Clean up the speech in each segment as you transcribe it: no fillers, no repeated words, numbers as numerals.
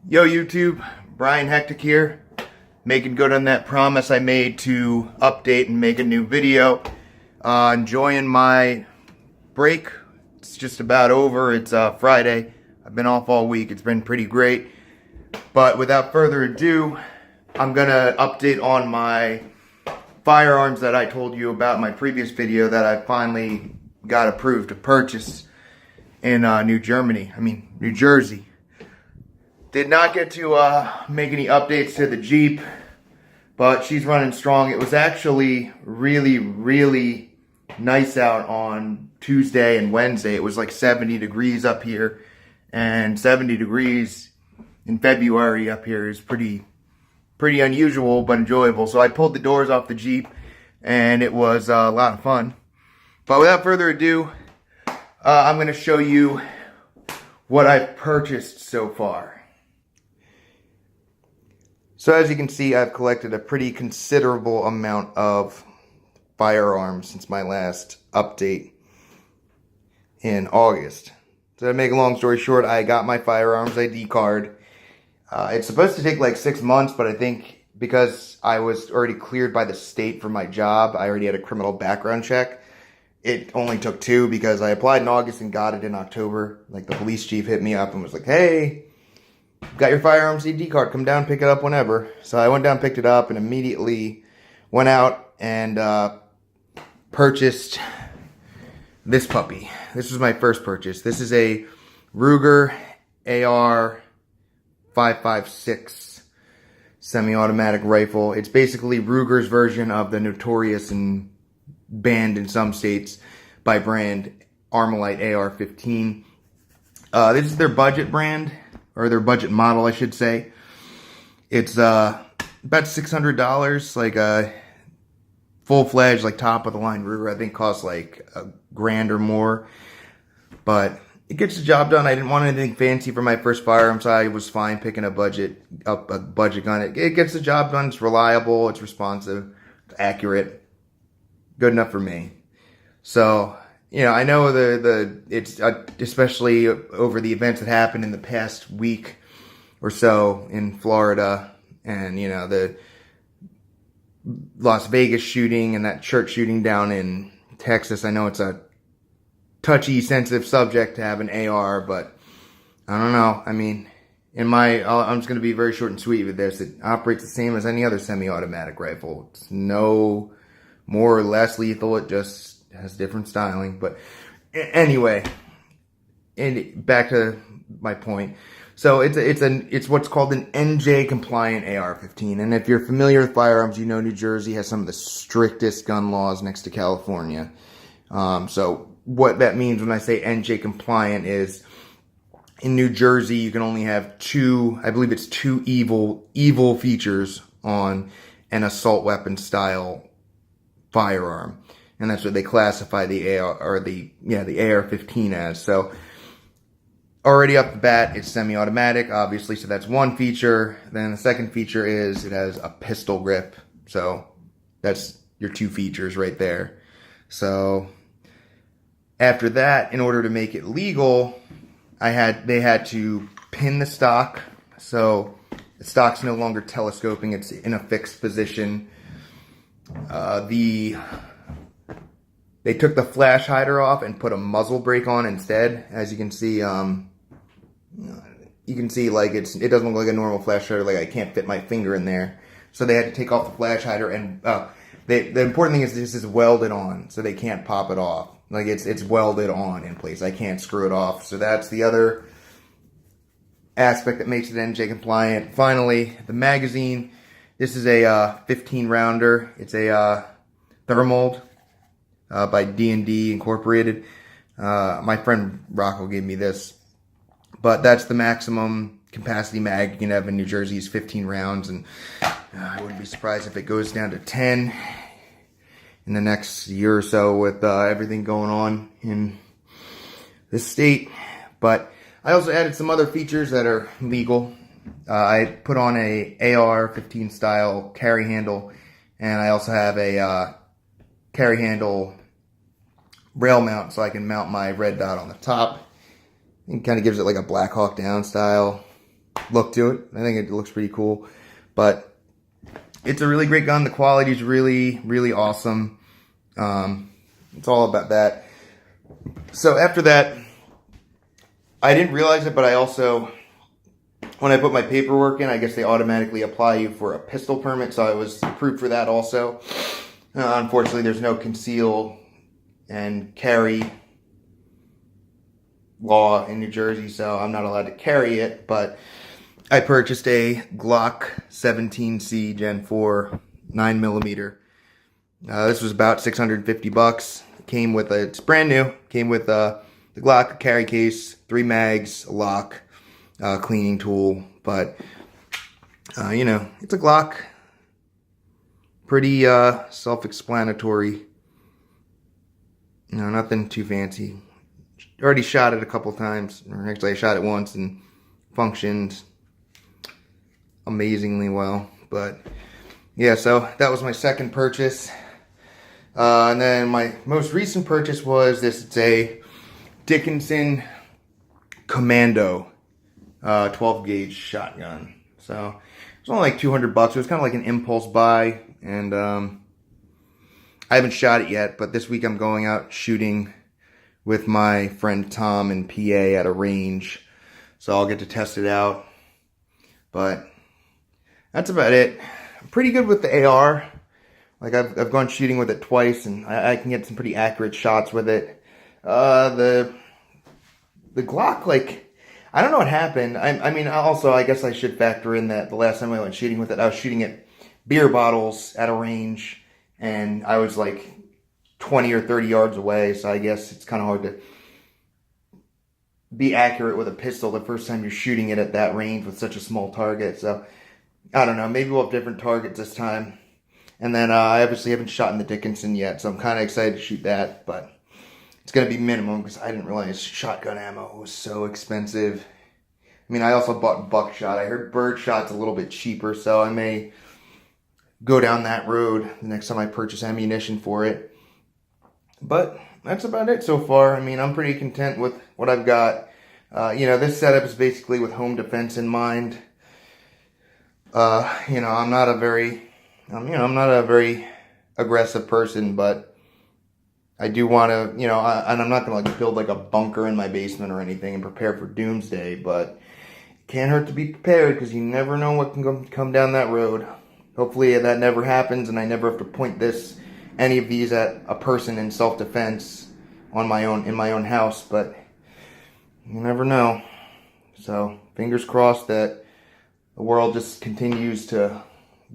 Yo YouTube, Brian Hectic here, making good on that promise I made to update and make a new video. Enjoying my break. It's just about over. It's Friday. I've been off all week. It's been pretty great. But without further ado, I'm gonna update on my firearms that I told you about in my previous video that I finally got approved to purchase in New Jersey. Did not get to make any updates to the Jeep, but she's running strong. It was actually really nice out on Tuesday and Wednesday. It was like 70 degrees up here, and 70 degrees in February up here is pretty unusual but enjoyable. So I pulled the doors off the Jeep, and it was a lot of fun. But without further ado, I'm going to show you what I've purchased so far. So as you can see, I've collected a pretty considerable amount of firearms since my last update in August. So to make a long story short, I got my firearms ID card. It's supposed to take like 6 months, but I think because I was already cleared by the state for my job, I already had a criminal background check. It only took 2 because I applied in August and got it in October. Like the police chief hit me up and was like, "Hey, got your firearms ID card, come down, pick it up whenever." So I went down, picked it up, and immediately went out and purchased this puppy. This was my first purchase. This is a Ruger AR 5.56 semi-automatic rifle. It's basically Ruger's version of the notorious and banned in some states by brand Armalite AR-15. This is their budget brand, or their budget model, I should say. It's about $600, like a full-fledged, like top-of-the-line Ruger. I think costs like $1,000 or more, but it gets the job done. I didn't want anything fancy for my first firearm, so I was fine picking a budget gun. It gets the job done. It's reliable, it's responsive, it's accurate, good enough for me. So, you know, I know it's especially over the events that happened in the past week or so in Florida, and you know, the Las Vegas shooting and that church shooting down in Texas. I know it's a touchy, sensitive subject to have an AR, but I don't know. I mean, I'm just going to be very short and sweet with this. It operates the same as any other semi-automatic rifle. It's no more or less lethal. It just has different styling. But anyway, and back to my point. So it's what's called an NJ compliant AR-15. And if you're familiar with firearms, you know New Jersey has some of the strictest gun laws next to California. So what that means when I say NJ compliant is, in New Jersey you can only have two evil features on an assault weapon style firearm, and that's what they classify the AR-15 as. So already off the bat, it's semi-automatic, obviously, so that's one feature. Then the second feature is it has a pistol grip, so that's your 2 features right there. So after that, in order to make it legal, they had to pin the stock, so the stock's no longer telescoping, it's in a fixed position. They took the flash hider off and put a muzzle brake on instead. As you can see, like it doesn't look like a normal flash hider. Like I can't fit my finger in there, so they had to take off the flash hider. And the important thing is this is welded on, so they can't pop it off. Like it's welded on in place. I can't screw it off. So that's the other aspect that makes it NJ compliant. Finally, the magazine. This is a 15 rounder. It's a thermold by D&D Incorporated. My friend Rocco gave me this, but that's the maximum capacity mag you can have in New Jersey is 15 rounds, and I wouldn't be surprised if it goes down to 10 in the next year or so with everything going on in this state. But I also added some other features that are legal. I put on a AR-15 style carry handle, and I also have a carry handle rail mount, so I can mount my red dot on the top. It kind of gives it like a Black Hawk Down style look to it. I think it looks pretty cool. But it's a really great gun. The quality is really, really awesome. It's all about that. So after that, I didn't realize it, but I also, when I put my paperwork in, I guess they automatically apply you for a pistol permit, so I was approved for that also. Unfortunately, there's no conceal and carry law in New Jersey, so I'm not allowed to carry it, but I purchased a Glock 17C Gen 4 9mm. This was about $650. Came with it's brand new. Came with the Glock carry case, 3 mags, a lock, cleaning tool. But you know, it's a Glock. Pretty self-explanatory. You know, nothing too fancy. Already shot it a couple times. Or actually, I shot it once and functioned amazingly well. But yeah, so that was my second purchase. And then my most recent purchase was this. It's a Dickinson Commando 12 gauge shotgun. So it was only like $200. It was kind of like an impulse buy, and I haven't shot it yet. But this week I'm going out shooting with my friend Tom in PA at a range, so I'll get to test it out. But that's about it. I'm pretty good with the AR. Like I've gone shooting with it twice, and I can get some pretty accurate shots with it. The Glock, like, I don't know what happened. I mean, also, I guess I should factor in that the last time I went shooting with it, I was shooting at beer bottles at a range, and I was like 20 or 30 yards away, so I guess it's kind of hard to be accurate with a pistol the first time you're shooting it at that range with such a small target. So, I don't know, maybe we'll have different targets this time. And then I obviously haven't shot in the Dickinson yet, so I'm kind of excited to shoot that, but it's going to be minimum because I didn't realize shotgun ammo was so expensive. I mean, I also bought buckshot. I heard birdshot's a little bit cheaper, so I may go down that road the next time I purchase ammunition for it. But that's about it so far. I mean, I'm pretty content with what I've got. You know, this setup is basically with home defense in mind. You know, I'm not a very aggressive person, but I do want to, you know, and I'm not going to like build like a bunker in my basement or anything and prepare for doomsday, but it can't hurt to be prepared because you never know what can come down that road. Hopefully that never happens and I never have to point any of these at a person in self-defense in my own house, but you never know. So fingers crossed that the world just continues to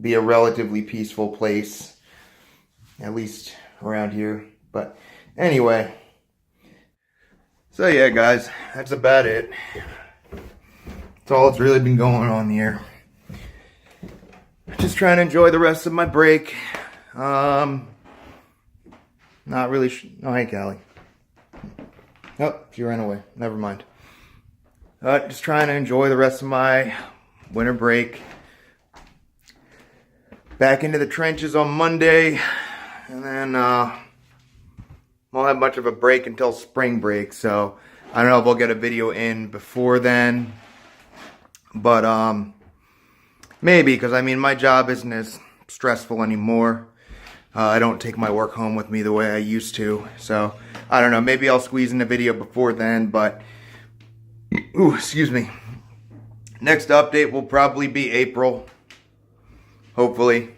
be a relatively peaceful place, at least around here. But anyway, so yeah, guys, that's about it. That's all that's really been going on here. Just trying to enjoy the rest of my break. Not really. Oh, hey, Callie. Oh, she ran away. Never mind. Just trying to enjoy the rest of my winter break. Back into the trenches on Monday, and then won't have much of a break until spring break, so I don't know if we'll get a video in before then, but maybe, because I mean my job isn't as stressful anymore. I don't take my work home with me the way I used to, so I don't know, maybe I'll squeeze in a video before then, but ooh, excuse me. Next update will probably be April. Hopefully.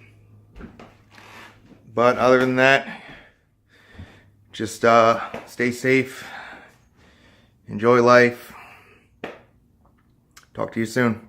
But other than that, just stay safe. Enjoy life. Talk to you soon.